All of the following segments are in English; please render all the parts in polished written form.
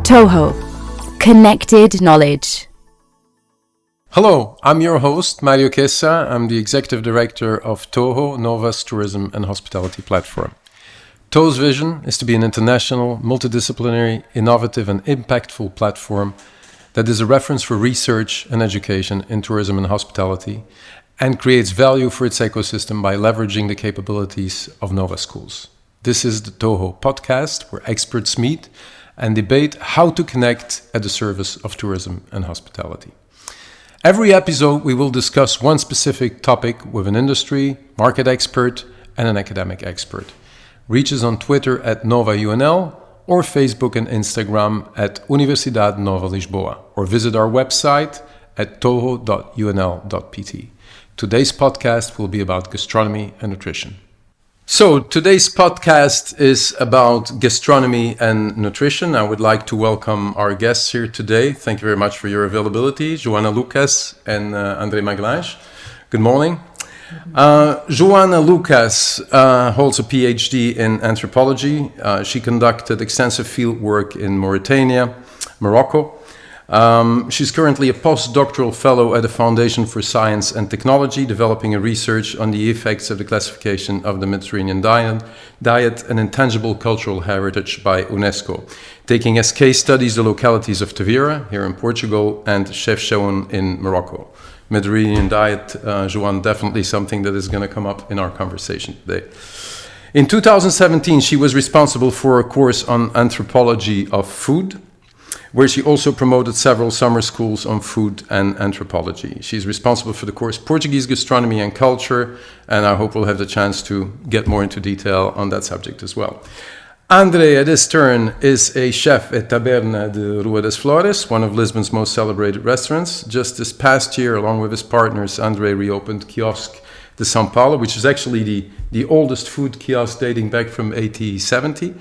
TOHO, Connected Knowledge. Hello, I'm your host, Mario Chiesa. I'm the Executive Director of TOHO, Nova's Tourism and Hospitality Platform. TOHO's vision is to be an international, multidisciplinary, innovative and impactful platform that is a reference for research and education in tourism and hospitality and creates value for its ecosystem by leveraging the capabilities of Nova schools. This is the TOHO podcast, where experts meet and debate how to connect at the service of tourism and hospitality. Every episode, we will discuss one specific topic with an industry, market expert, and an academic expert. Reach us on Twitter at NovaUNL or Facebook and Instagram at Universidade Nova Lisboa, or visit our website at toho.unl.pt. Today's podcast will be about gastronomy and nutrition. So today's podcast is about gastronomy and nutrition. I would like to welcome our guests here today. Thank you very much for your availability, Joana Lucas and André Magalhães. Good morning. Joana Lucas holds a PhD in anthropology. She conducted extensive field work in Mauritania, Morocco. She's currently a postdoctoral fellow at the Foundation for Science and Technology, developing a research on the effects of the classification of the Mediterranean diet and intangible cultural heritage by UNESCO, taking as case studies the localities of Tavira, here in Portugal, and Chefchaouen in Morocco. Mediterranean diet, Joanne, definitely something that is going to come up in our conversation today. In 2017, she was responsible for a course on anthropology of food, where she also promoted several summer schools on food and anthropology. She's responsible for the course Portuguese Gastronomy and Culture, and I hope we'll have the chance to get more into detail on that subject as well. André, at his turn, is a chef at Taberna de Rua das Flores, one of Lisbon's most celebrated restaurants. Just this past year, along with his partners, André reopened Quiosque de São Paulo, which is actually the oldest food kiosk dating back from 1870.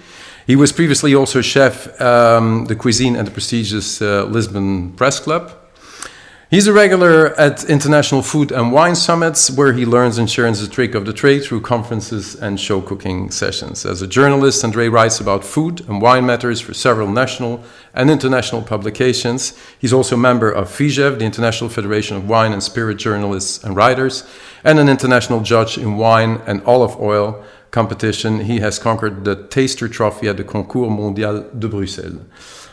He was previously also chef de cuisine at the prestigious Lisbon Press Club. He's a regular at international food and wine summits, where he learns and shares the trick of the trade through conferences and show cooking sessions. As a journalist, André writes about food and wine matters for several national and international publications. He's also a member of FIJEV, the International Federation of Wine and Spirit Journalists and Writers, and an international judge in wine and olive oil competition. He has conquered the Taster Trophy at the Concours Mondial de Bruxelles.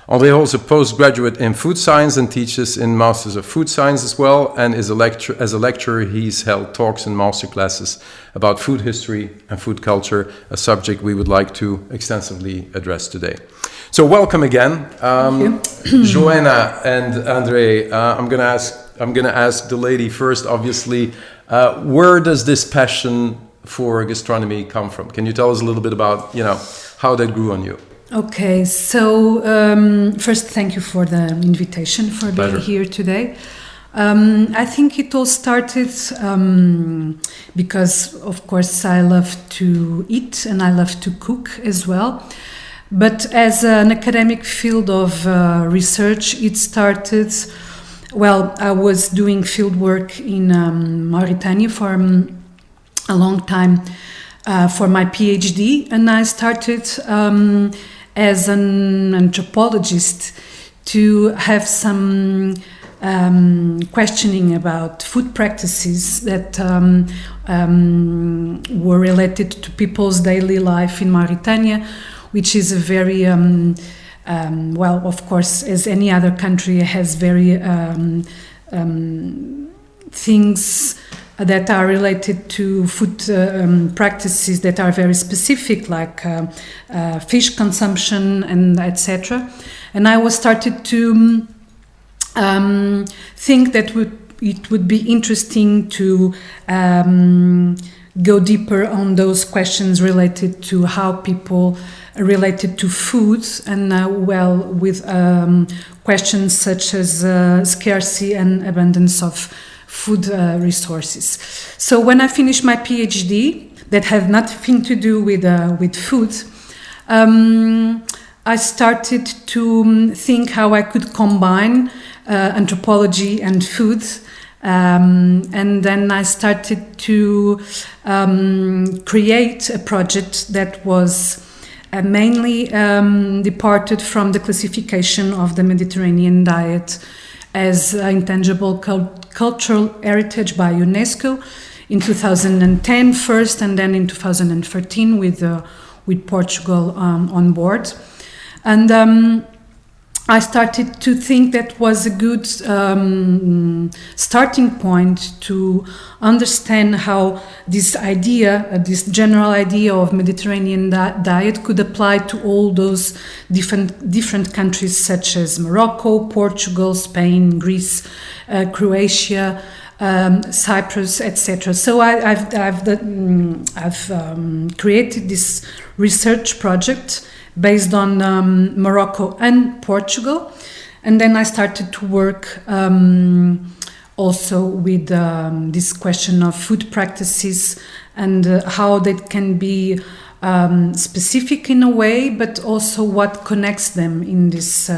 André holds a postgraduate in food science and teaches in Masters of Food Science as well, and as a lecturer he's held talks and master classes about food history and food culture, a subject we would like to extensively address today. So welcome again. Thank you. Joana and André, I'm gonna ask the lady first, obviously. Where does this passion for gastronomy come from? Can you tell us a little bit about, how that grew on you? Okay, so first, thank you for the invitation, for being here today. I think it all started because, of course, I love to eat and I love to cook as well. But as an academic field of research, it started, I was doing field work in Mauritania for a long time for my PhD, and I started as an anthropologist to have some questioning about food practices that were related to people's daily life in Mauritania, which is a very, of course, as any other country, has very things that are related to food practices that are very specific, like fish consumption and etc. And I was started to think that it would be interesting to go deeper on those questions related to how people related to food, and with questions such as scarcity and abundance of food resources. So when I finished my PhD, that had nothing to do with food, I started to think how I could combine anthropology and food, and then I started to create a project that was mainly departed from the classification of the Mediterranean diet as intangible cultural heritage by UNESCO in 2010 first, and then in 2013 with Portugal on board. And I started to think that was a good starting point to understand how this idea, this general idea of Mediterranean diet could apply to all those different countries such as Morocco, Portugal, Spain, Greece, Croatia, Cyprus, etc. So I've created this research project based on Morocco and Portugal, and then I started to work also with this question of food practices and how they can be specific in a way, but also what connects them in this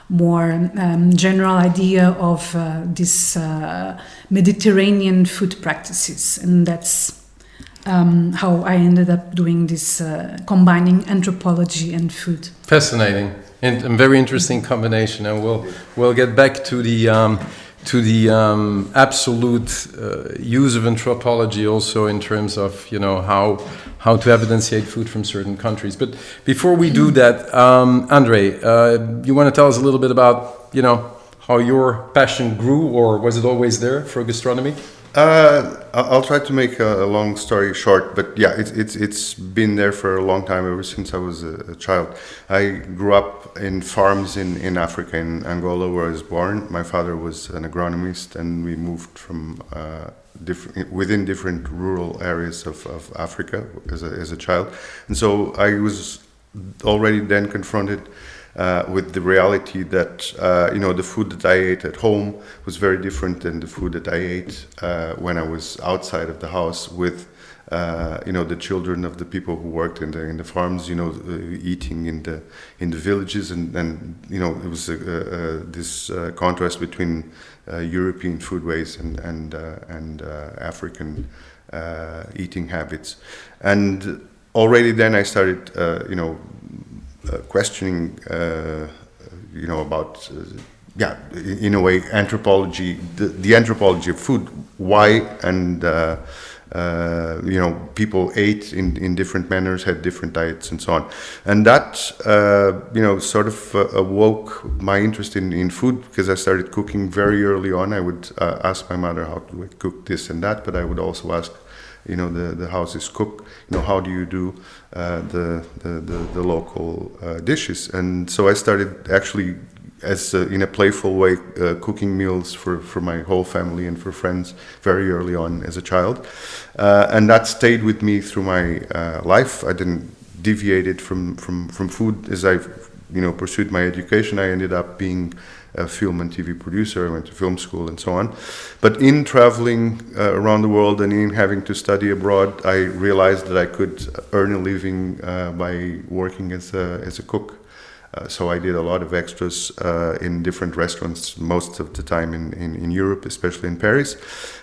more general idea of this Mediterranean food practices. And that's how I ended up doing this, combining anthropology and food. Fascinating and a very interesting combination, and we'll get back to the absolute use of anthropology also in terms of how to evidentiate food from certain countries. But before we do that, André, you want to tell us a little bit about how your passion grew, or was it always there for gastronomy? I'll try to make a long story short, but yeah, it's been there for a long time, ever since I was a child. I grew up in farms in Africa, in Angola, where I was born. My father was an agronomist, and we moved from within different rural areas of Africa as a child. And so I was already then confronted with the reality that the food that I ate at home was very different than the food that I ate when I was outside of the house with the children of the people who worked in the farms, eating in the villages, and it was this contrast between European foodways and African eating habits. And already then I started questioning, about, in a way, anthropology, the anthropology of food, why and, people ate in different manners, had different diets and so on. And that, sort of awoke my interest in food, because I started cooking very early on. I would ask my mother, how do I cook this and that, but I would also ask, the house's cook, how do you do the local dishes? And so I started actually in a playful way cooking meals for my whole family and for friends very early on as a child, and that stayed with me through my life. I didn't deviate it from food. As I pursued my education, I ended up being a film and TV producer. I went to film school and so on. But in traveling around the world and in having to study abroad, I realized that I could earn a living by working as a cook. So I did a lot of extras in different restaurants, most of the time in Europe, especially in Paris.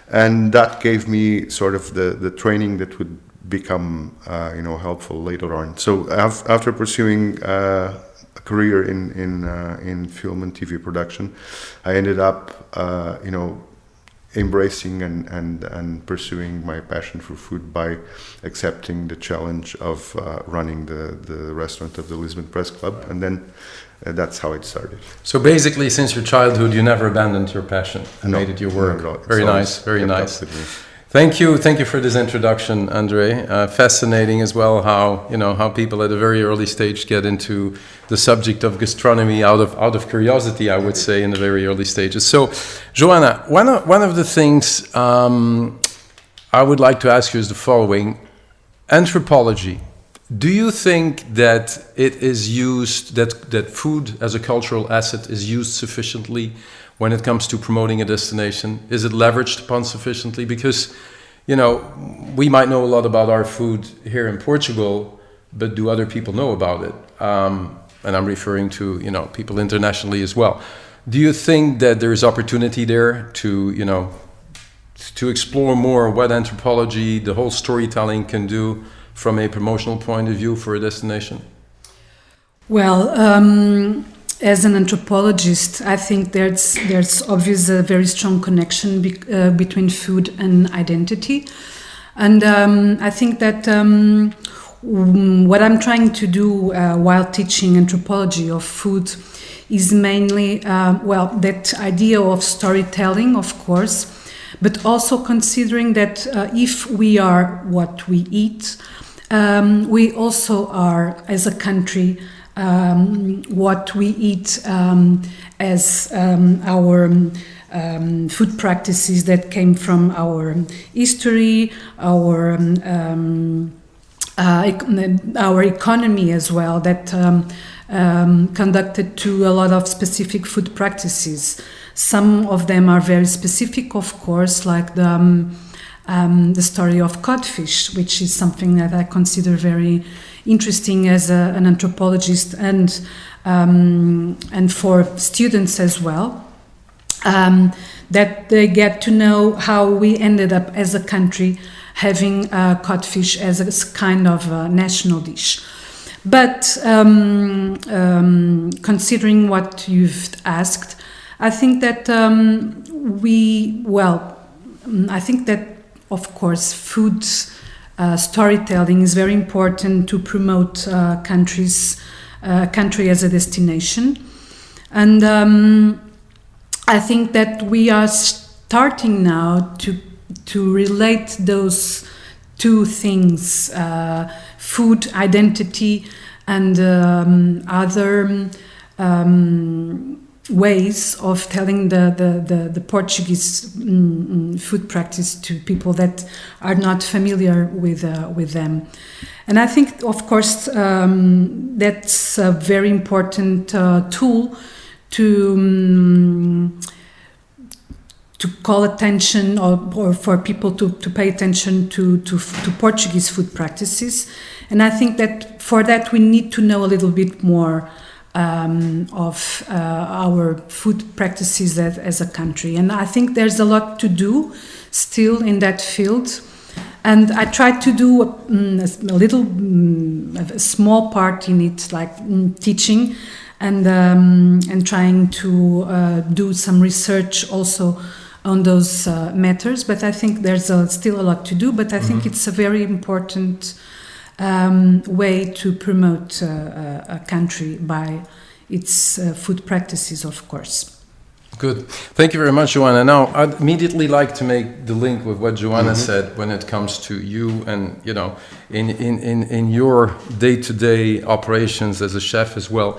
And that gave me sort of the training that would become helpful later on. So after pursuing a career in film and TV production, I ended up embracing and pursuing my passion for food by accepting the challenge of running the restaurant of the Lisbon Press Club, and then that's how it started. So basically, since your childhood, you never abandoned your passion and made it your work. Very nice, very nice. Thank you for this introduction, André. Fascinating as well how people at a very early stage get into the subject of gastronomy out of curiosity, I would say, in the very early stages. So, Joana, one of the things I would like to ask you is the following: anthropology. Do you think that it is used, that food as a cultural asset is used sufficiently when it comes to promoting a destination? Is it leveraged upon sufficiently? Because, we might know a lot about our food here in Portugal, but do other people know about it? And I'm referring to, people internationally as well. Do you think that there is opportunity there to explore more what anthropology, the whole storytelling can do from a promotional point of view for a destination? Well, as an anthropologist, I think there's obviously a very strong connection between food and identity, and I think that what I'm trying to do while teaching anthropology of food is mainly that idea of storytelling, of course, but also considering that if we are what we eat, we also are, as a country, what we eat as our food practices that came from our history, our economy as well, that conducted to a lot of specific food practices. Some of them are very specific, of course, like the story of codfish, which is something that I consider very interesting as an anthropologist and for students as well, that they get to know how we ended up as a country having codfish as a kind of national dish. But considering what you've asked, I think that I think that, of course, food storytelling is very important to promote country as a destination. And I think that we are starting now to relate those two things, food identity and other ways of telling the Portuguese food practice to people that are not familiar with them. And I think, of course, that's a very important tool to call attention or for people to pay attention to Portuguese food practices. And I think that for that we need to know a little bit more of our food practices as a country. And I think there's a lot to do still in that field. And I try to do a small part in it, like teaching and trying to do some research also on those matters. But I think there's still a lot to do. But I think it's a very important way to promote a country by its food practices, of course. Good. Thank you very much, Joana. Now, I'd immediately like to make the link with what Joana said when it comes to you and, you know, in your day-to-day operations as a chef as well.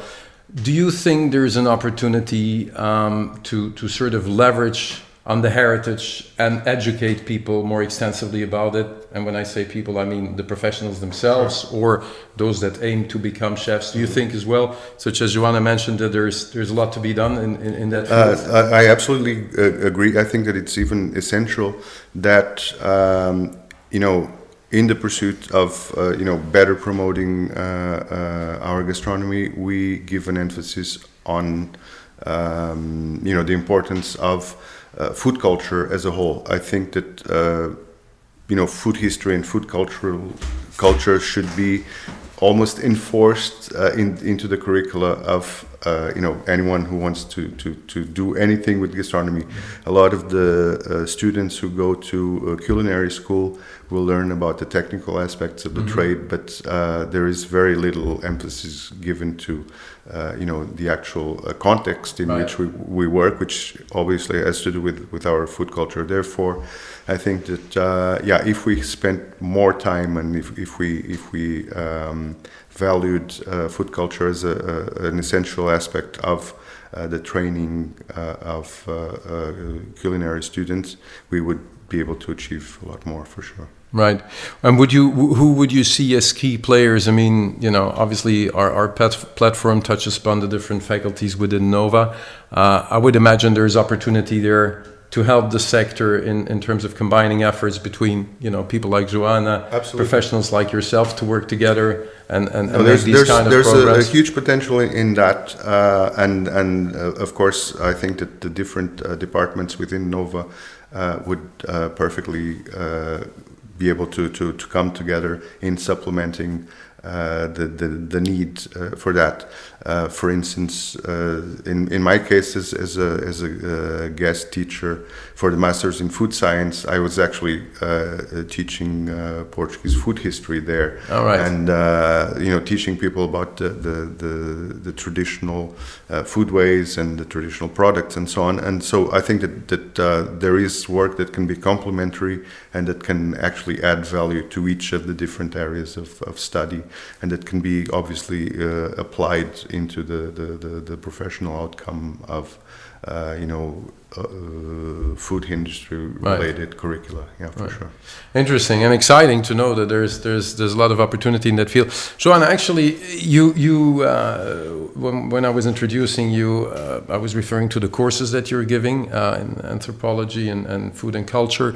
Do you think there's an opportunity to sort of leverage on the heritage and educate people more extensively about it? And when I say people, I mean the professionals themselves or those that aim to become chefs. Do you think as well, such as Joana mentioned, that there's a lot to be done in that field? I absolutely agree. I think that it's even essential that, in the pursuit of, better promoting our gastronomy, we give an emphasis on, the importance of food culture as a whole. I think that food history and food culture should be almost enforced into the curricula of anyone who wants to do anything with gastronomy. A lot of the students who go to culinary school will learn about the technical aspects of the trade, but there is very little emphasis given to the actual context in which we work, which obviously has to do with our food culture. Therefore, I think that if we spent more time and if we valued food culture as an essential aspect of the training of culinary students, we would be able to achieve a lot more, for sure. Right. And who would you see as key players? I mean, obviously our platform touches upon the different faculties within NOVA. I would imagine there's opportunity there to help the sector in terms of combining efforts between, people like Joana, Absolutely. Professionals like yourself to work together and there's make these kind of progress. There's a huge potential in that. And of course, I think that the different departments within NOVA would perfectly be able to come together in supplementing the need for that. For instance, in my case, as a guest teacher for the Masters in Food Science, I was actually teaching Portuguese food history there, and teaching people about the traditional foodways and the traditional products and so on. And so I think that there is work that can be complementary and that can actually add value to each of the different areas of study, and that can be obviously applied into the professional outcome of food industry related curricula. For sure. Interesting and exciting to know that there's a lot of opportunity in that field. Joana, actually, you when I was introducing you, I was referring to the courses that you're giving in anthropology and food and culture.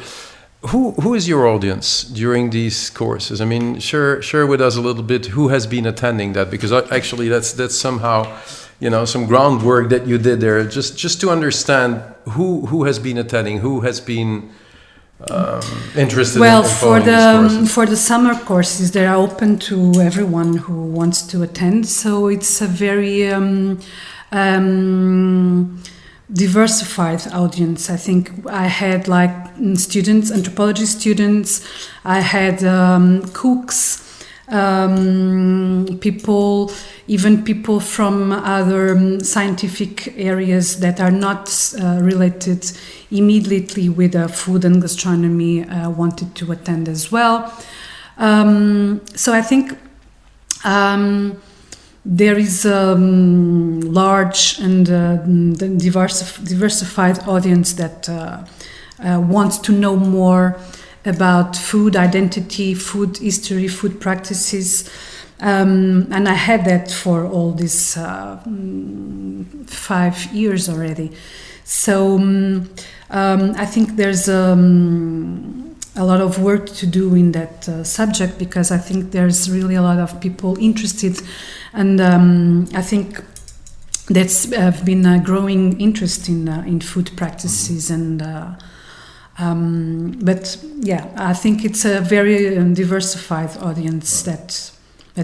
Who is your audience during these courses? I mean, share with us a little bit who has been attending that, because actually that's somehow, some groundwork that you did there, just to understand who has been attending, who has been interested. Well, in following these courses. For the summer courses, they are open to everyone who wants to attend. So it's a very diversified audience. I think I had students, anthropology students, I had cooks, people from other scientific areas that are not related immediately with food and gastronomy wanted to attend as well. So I think there is a large and diversified audience that wants to know more about food identity, food history, food practices. And I had that for all these 5 years already. So I think there's a lot of work to do in that subject, because I think there's really a lot of people interested, and I think that's been a growing interest in food practices. And but yeah, I think it's a very diversified audience that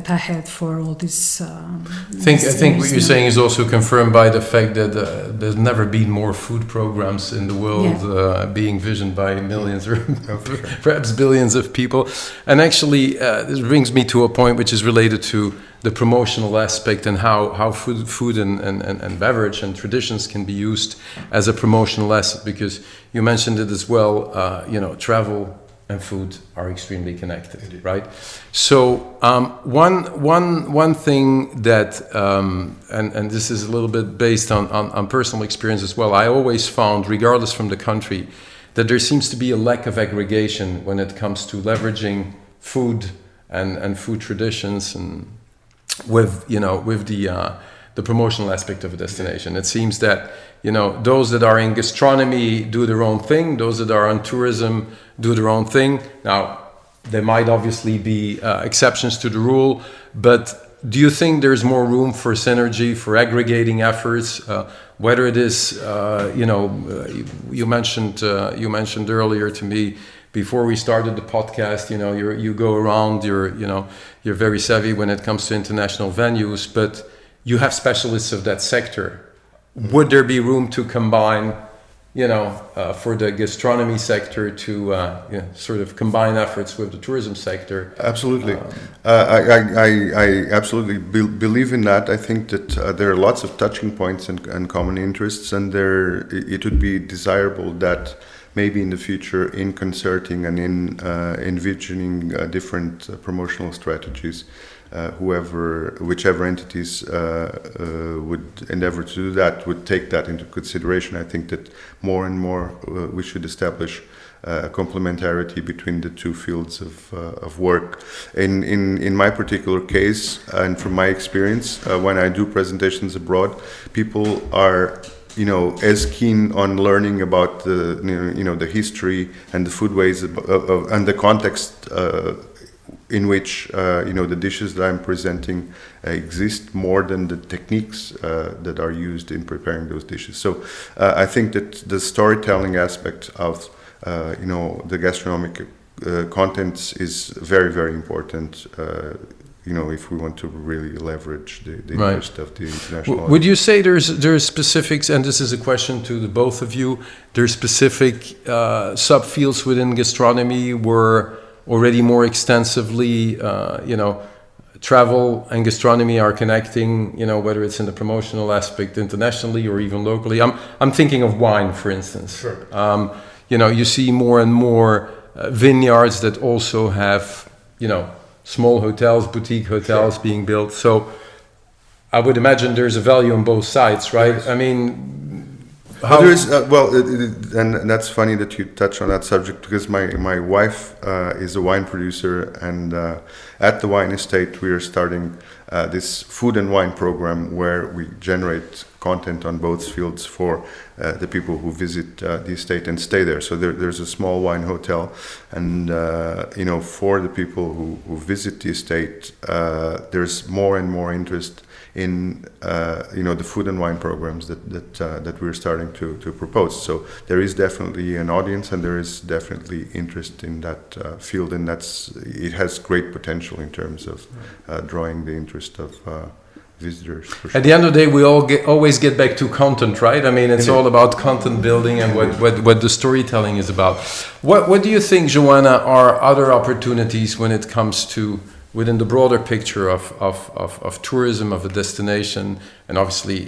I had for all this. I think what you're saying is also confirmed by the fact that there's never been more food programs in the world being visioned by millions or perhaps billions of people. And actually, this brings me to a point which is related to the promotional aspect and how food and beverage and traditions can be used as a promotional asset, because you mentioned it as well. Travel and food are extremely connected. Indeed. Right? So one thing that and this is a little bit based on personal experience as well, I always found, regardless from the country, that there seems to be a lack of aggregation when it comes to leveraging food and food traditions and with the promotional aspect of a destination. It seems that those that are in gastronomy do their own thing, those that are on tourism do their own thing. Now, there might obviously be exceptions to the rule, but do you think there's more room for synergy, for aggregating efforts? Whether it is, you mentioned earlier to me before we started the podcast, you go around, you're very savvy when it comes to international venues, but you have specialists of that sector. Would there be room to combine, for the gastronomy sector to sort of combine efforts with the tourism sector? Absolutely. I absolutely believe in that. I think that there are lots of touching points and common interests, and it would be desirable that maybe in the future, in concerting and in envisioning different promotional strategies, whichever entities would endeavor to do that, would take that into consideration. I think that more and more we should establish complementarity between the two fields of work. In my particular case, and from my experience, when I do presentations abroad, people are as keen on learning about the history and the foodways and the context in which the dishes that I'm presenting exist more than the techniques that are used in preparing those dishes. So I think that the storytelling aspect of the gastronomic content is very, very important. If we want to really leverage the Right. interest of the international. Would you say there's specifics, and this is a question to the both of you, there's specific subfields within gastronomy where already more extensively, travel and gastronomy are connecting, whether it's in the promotional aspect internationally or even locally? I'm thinking of wine, for instance. Sure. You see more and more vineyards that also have, small hotels, boutique hotels being built. So I would imagine there's a value on both sides, right? Yes. I mean, There is, and that's funny that you touch on that subject, because my wife is a wine producer, and at the wine estate we are starting this food and wine program where we generate content on both fields for the people who visit the estate and stay there. So there's a small wine hotel, and for the people who visit the estate, there's more and more interest in the food and wine programs that we're starting to propose. So there is definitely an audience, and there is definitely interest in that field, and it has great potential in terms of drawing the interest of visitors. For sure. At the end of the day, we always get back to content, right? I mean, it's all about content building and what the storytelling is about. What do you think, Joana, are other opportunities when it comes to within the broader picture of tourism, of a destination? And obviously,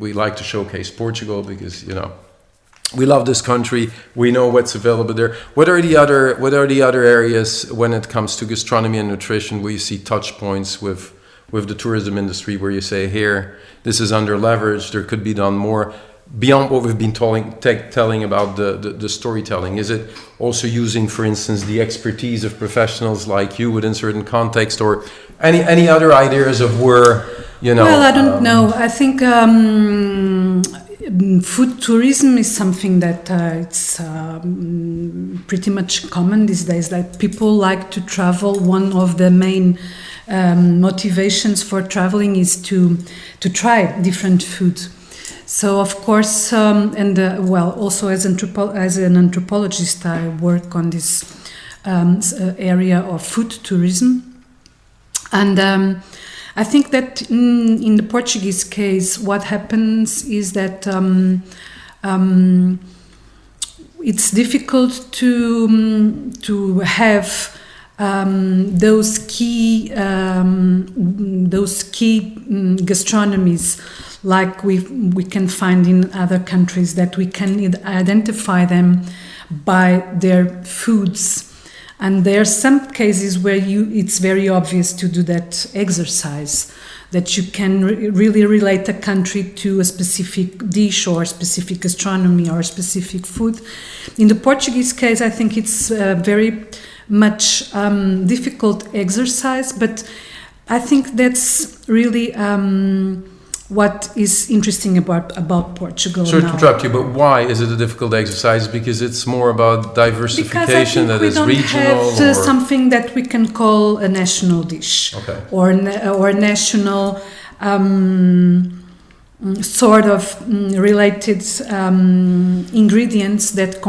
we like to showcase Portugal because, we love this country. We know what's available there. What are the other areas when it comes to gastronomy and nutrition where you see touch points with the tourism industry, where you say, here, this is under leverage, there could be done more beyond what we've been telling about the storytelling? Is it also using, for instance, the expertise of professionals like you within certain context, or any other ideas of where, Well, I don't know. I think food tourism is something that it's pretty much common these days. Like, people like to travel. One of the main motivations for traveling is to try different food. So of course, also as an anthropologist, I work on this area of food tourism, and I think that in the Portuguese case, what happens is that it's difficult to have those key gastronomies like we can find in other countries, that we can identify them by their foods. And there are some cases where it's very obvious to do that exercise, that you can really relate a country to a specific dish or specific gastronomy or specific food. In the Portuguese case, I think it's very much difficult exercise, but I think that's really what is interesting about Portugal. Sorry to now. interrupt you, but why is it a difficult exercise? Because it's more about diversification, that is regional. Because I think we don't have something that we can call a national dish, okay, or national sort of related ingredients that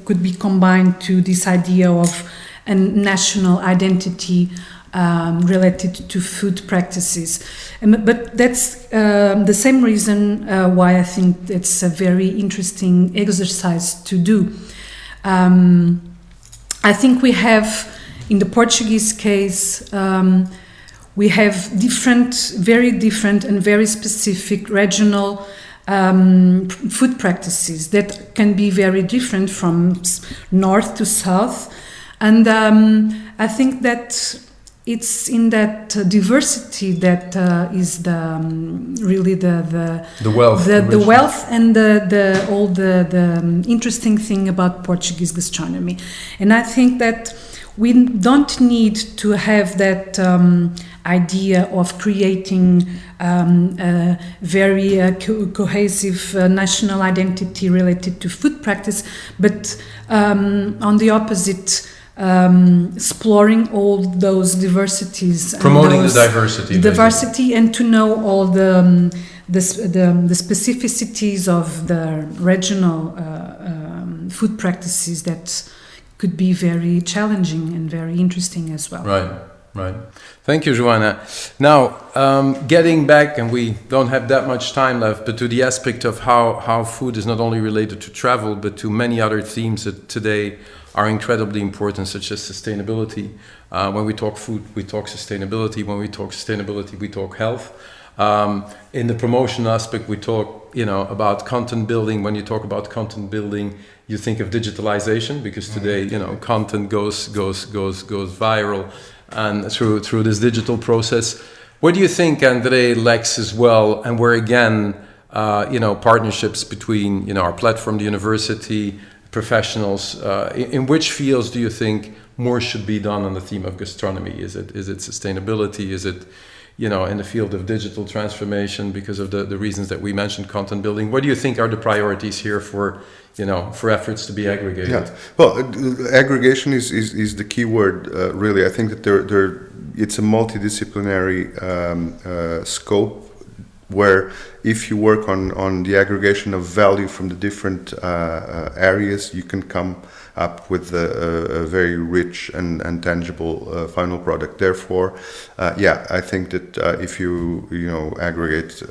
could be combined to this idea of a national identity related to food practices. But that's the same reason why I think it's a very interesting exercise to do. I think we have, in the Portuguese case, we have very different and very specific regional food practices that can be very different from north to south. And I think that it's in that diversity that is really the wealth, the wealth, and the interesting thing about Portuguese gastronomy. And I think that we don't need to have that idea of creating a very cohesive national identity related to food practice, but on the opposite, exploring all those diversities, promoting the diversity, and to know all the specificities of the regional food practices that could be very challenging and very interesting as well. Right. Thank you, Joana. Now, getting back, and we don't have that much time left, but to the aspect of how food is not only related to travel, but to many other themes that today are incredibly important, such as sustainability. When we talk food, we talk sustainability. When we talk sustainability, we talk health. In the promotion aspect, we talk, about content building. When you talk about content building, you think of digitalization, because today, content goes viral and through this digital process. What do you think, André, lacks as well, and where again, partnerships between, our platform, the university, professionals, in which fields do you think more should be done on the theme of gastronomy? Is it sustainability? Is it, in the field of digital transformation because of the reasons that we mentioned, content building? What do you think are the priorities here for efforts to be aggregated? Yeah, well, aggregation is the key word, really. I think that it's a multidisciplinary scope, where if you work on the aggregation of value from the different areas, you can come up with a very rich and tangible final product. Therefore, I think that if you aggregate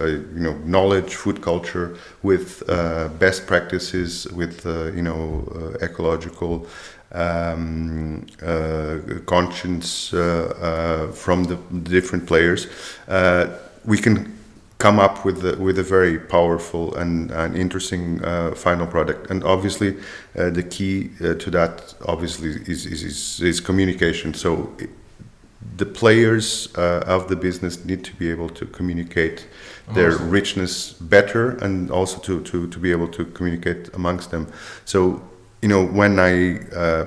knowledge, food culture with best practices, with ecological conscience from the different players, we can come up with a very powerful and interesting final product. And obviously, the key to that obviously is communication. So the players of the business need to be able to communicate their richness better, and also to be able to communicate amongst them. So when I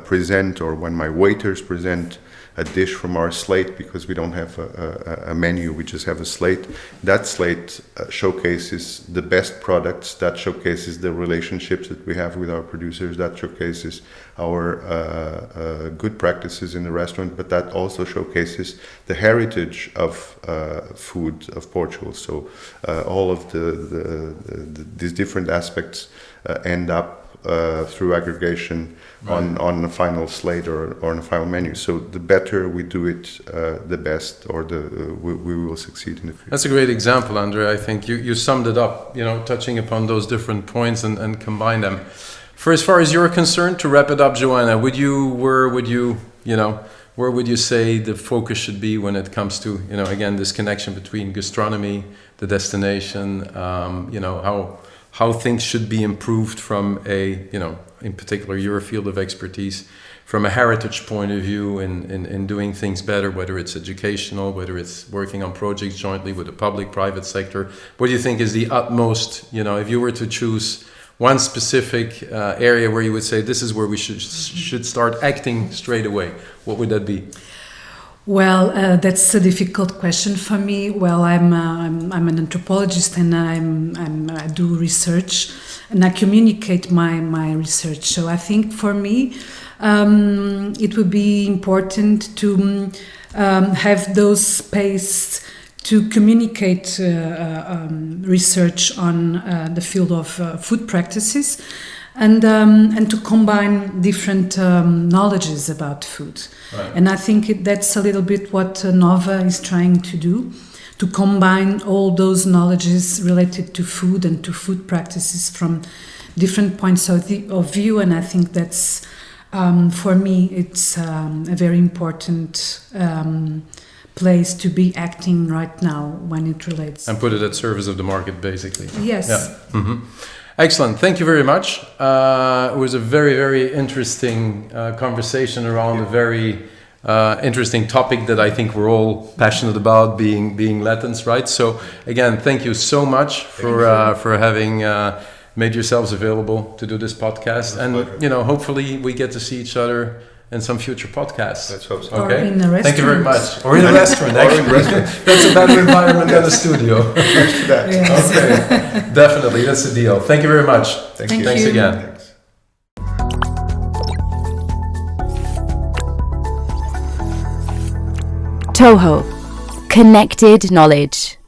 present, or when my waiters present a dish from our slate, because we don't have a menu, we just have a slate. That slate showcases the best products, that showcases the relationships that we have with our producers, that showcases our good practices in the restaurant, but that also showcases the heritage of food of Portugal. So all of these different aspects end up through aggregation on a final slate or on a final menu. So the better we do it, the best, or we will succeed in the future. That's a great example, André. I think you summed it up, touching upon those different points and combine them. For as far as you're concerned, to wrap it up, Joana, where would you say the focus should be when it comes to, again, this connection between gastronomy, the destination, how things should be improved from in particular your field of expertise, from a heritage point of view, in doing things better, whether it's educational, whether it's working on projects jointly with the public, private sector. What do you think is the utmost, if you were to choose one specific area where you would say this is where we should start acting straight away, what would that be? Well, that's a difficult question for me. Well, I'm an anthropologist, and I do research, and I communicate my research. So I think for me, it would be important to have those space to communicate research on the field of food practices, and to combine different knowledges about food. Right. And I think that's a little bit what Nova is trying to do, to combine all those knowledges related to food and to food practices from different points of view. And I think that's, for me, it's a very important place to be acting right now when it relates. And put it at service of the market, basically. Yes. Yeah. Mm-hmm. Excellent. Thank you very much. It was a very, very interesting conversation around a very interesting topic that I think we're all passionate about, being Latins, right? So again, thank you so much for having made yourselves available to do this podcast. And hopefully we get to see each other in some future podcasts. Let's hope so. Okay. Or in a restaurant. Thank you very much. Or in a restaurant, actually. That's a better environment than a studio. Yes. Okay, definitely, that's the deal. Thank you very much. Thank you. Thanks again. Thanks. TOHO, Connected Knowledge.